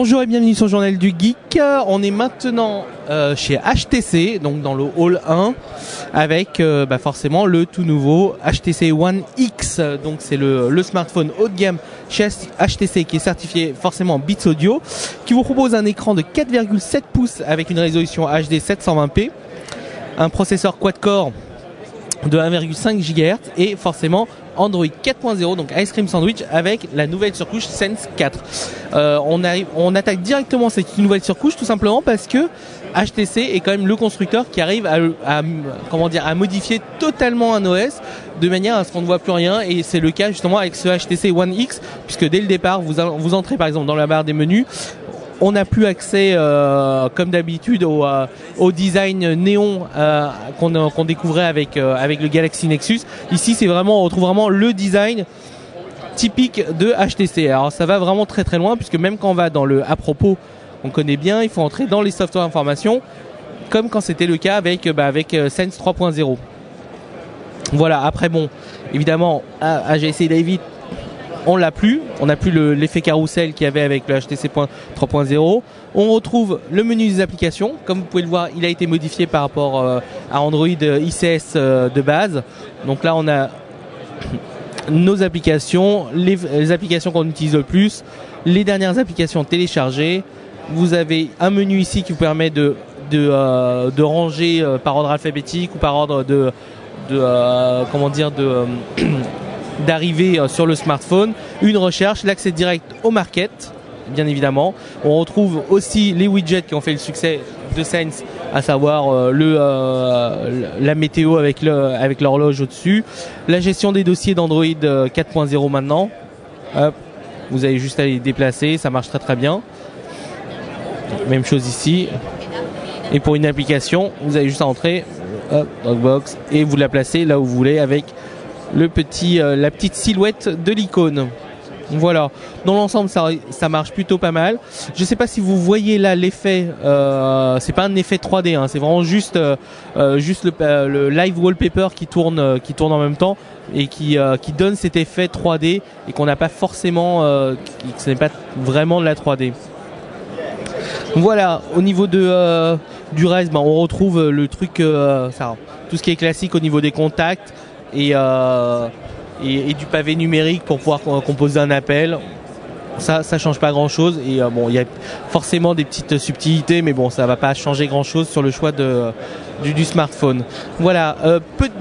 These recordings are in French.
Bonjour et bienvenue sur le Journal du Geek. On est maintenant chez HTC, donc dans le hall 1, avec forcément le tout nouveau HTC One X. Donc c'est le smartphone haut de gamme chez HTC qui est certifié forcément Beats Audio, qui vous propose un écran de 4,7 pouces avec une résolution HD 720p, un processeur quad-core de 1,5 GHz et forcément Android 4.0, donc Ice Cream Sandwich avec la nouvelle surcouche Sense 4. On attaque directement cette nouvelle surcouche tout simplement parce que HTC est quand même le constructeur qui arrive à modifier totalement un OS de manière à ce qu'on ne voit plus rien, et c'est le cas justement avec ce HTC One X, puisque dès le départ vous entrez par exemple dans la barre des menus. On n'a plus accès, comme d'habitude, au design néon qu'on découvrait avec le Galaxy Nexus. Ici, on retrouve vraiment le design typique de HTC. Alors, ça va vraiment très très loin, puisque même quand on va dans le à propos, on connaît bien, il faut entrer dans les softwares informations, comme quand c'était le cas avec Sense 3.0. Voilà. Après, bon, évidemment, j'ai essayé d'aller vite. On n'a plus l'effet carrousel qu'il y avait avec le HTC 3.0. On retrouve le menu des applications. Comme vous pouvez le voir, il a été modifié par rapport à Android ICS de base. Donc là, on a nos applications, les applications qu'on utilise le plus, les dernières applications téléchargées. Vous avez un menu ici qui vous permet de ranger par ordre alphabétique ou par ordre d'arriver sur le smartphone, une recherche, l'accès direct au market, bien évidemment. On retrouve aussi les widgets qui ont fait le succès de Sense, à savoir la météo avec l'horloge au-dessus, la gestion des dossiers d'Android 4.0 maintenant. Hop, vous avez juste à les déplacer, ça marche très très bien. Même chose ici. Et pour une application, vous avez juste à entrer, hop, Dropbox, et vous la placez là où vous voulez avec la petite silhouette de l'icône. Voilà. Dans l'ensemble, ça marche plutôt pas mal. Je sais pas si vous voyez là l'effet. C'est pas un effet 3D. C'est vraiment juste le live wallpaper qui tourne en même temps et qui donne cet effet 3D et qu'on n'a pas forcément. Ce n'est pas vraiment de la 3D. Voilà. Au niveau du reste, on retrouve le truc, tout ce qui est classique au niveau des contacts. Et du pavé numérique pour pouvoir composer un appel. Ça change pas grand chose, et il y a forcément des petites subtilités, mais bon, ça va pas changer grand chose sur le choix du smartphone. Voilà.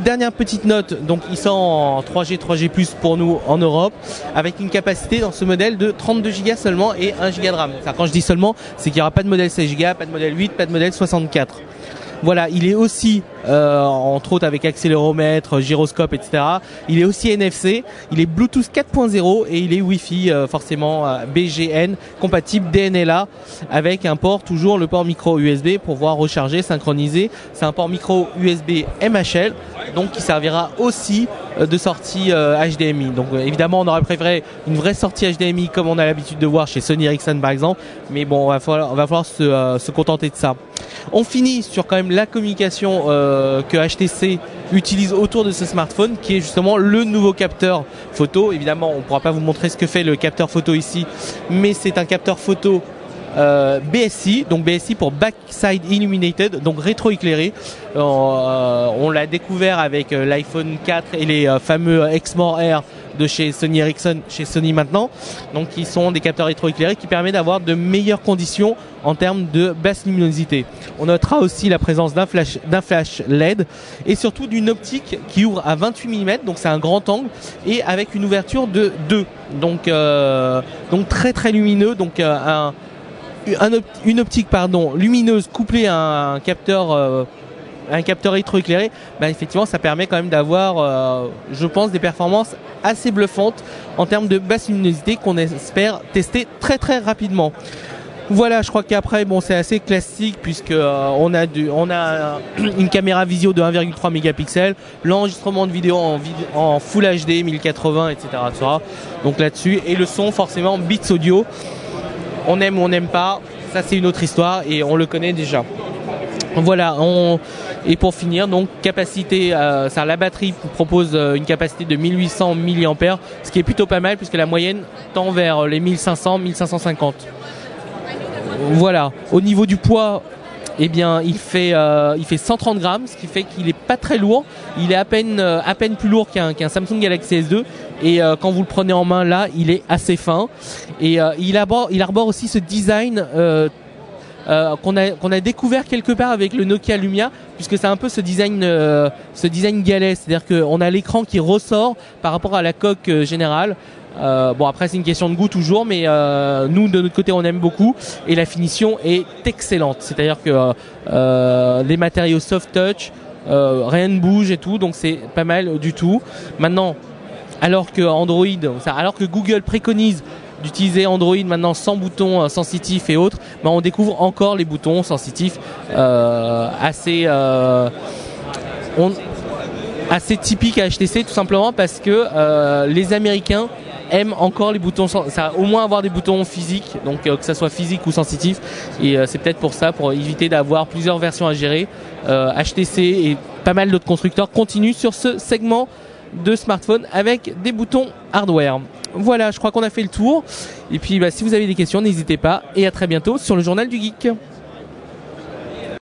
Dernière petite note, donc il sort en 3G pour nous en Europe, avec une capacité dans ce modèle de 32 Go seulement et 1 Go de RAM. Quand je dis seulement, c'est qu'il n'y aura pas de modèle 16 Go, pas de modèle 8, pas de modèle 64. Voilà, il est aussi, entre autres avec accéléromètre, gyroscope, etc. Il est aussi NFC, il est Bluetooth 4.0 et il est Wi-Fi, forcément BGN, compatible DNLA, avec un port, toujours le port micro USB pour pouvoir recharger, synchroniser. C'est un port micro USB MHL, donc qui servira aussi de sortie HDMI. Donc évidemment, on aurait préféré une vraie sortie HDMI comme on a l'habitude de voir chez Sony Ericsson par exemple, mais bon, on va falloir se contenter de ça. On finit sur quand même la communication que HTC utilise autour de ce smartphone, qui est justement le nouveau capteur photo. Évidemment, on ne pourra pas vous montrer ce que fait le capteur photo ici, mais c'est un capteur photo BSI, donc BSI pour Backside Illuminated, donc rétroéclairé. On l'a découvert avec l'iPhone 4 et les fameux Exmor Air de chez Sony Ericsson, chez Sony maintenant, donc qui sont des capteurs rétroéclairés qui permettent d'avoir de meilleures conditions en termes de basse luminosité. On notera aussi la présence d'un flash LED et surtout d'une optique qui ouvre à 28 mm, donc c'est un grand angle, et avec une ouverture de 2, donc très très lumineux, donc une optique lumineuse couplée à un capteur rétroéclairé, effectivement ça permet quand même d'avoir je pense des performances assez bluffantes en termes de basse luminosité qu'on espère tester très très rapidement. Voilà, je crois qu'après c'est assez classique, puisque on a une caméra visio de 1,3 mégapixels, l'enregistrement de vidéo en Full HD 1080, etc. Donc là-dessus, et le son forcément Beats Audio. On aime ou on n'aime pas, ça c'est une autre histoire et on le connaît déjà. Voilà, et pour finir, donc capacité, la batterie propose une capacité de 1800 mAh, ce qui est plutôt pas mal puisque la moyenne tend vers les 1500-1550. Voilà. Au niveau du poids, eh bien, il fait 130 grammes, ce qui fait qu'il est pas très lourd. Il est à peine plus lourd qu'un Samsung Galaxy S2. Et quand vous le prenez en main, là, il est assez fin. Et il arbore aussi ce design qu'on a découvert quelque part avec le Nokia Lumia, puisque c'est un peu ce design galet, c'est-à-dire qu'on a l'écran qui ressort par rapport à la coque générale. Bon, après c'est une question de goût toujours, mais nous de notre côté on aime beaucoup et la finition est excellente, c'est-à-dire que les matériaux soft touch, rien ne bouge et tout, donc c'est pas mal du tout. Maintenant, alors que Google préconise d'utiliser Android maintenant sans boutons sensitifs et autres, ben on découvre encore les boutons sensitifs assez typiques à HTC, tout simplement parce que les Américains aiment encore les boutons, ça au moins avoir des boutons physiques, donc que ça soit physique ou sensitif, et c'est peut-être pour ça, pour éviter d'avoir plusieurs versions à gérer. HTC et pas mal d'autres constructeurs continuent sur ce segment de smartphone avec des boutons hardware. Voilà, je crois qu'on a fait le tour. Et puis si vous avez des questions, n'hésitez pas. Et à très bientôt sur le Journal du Geek.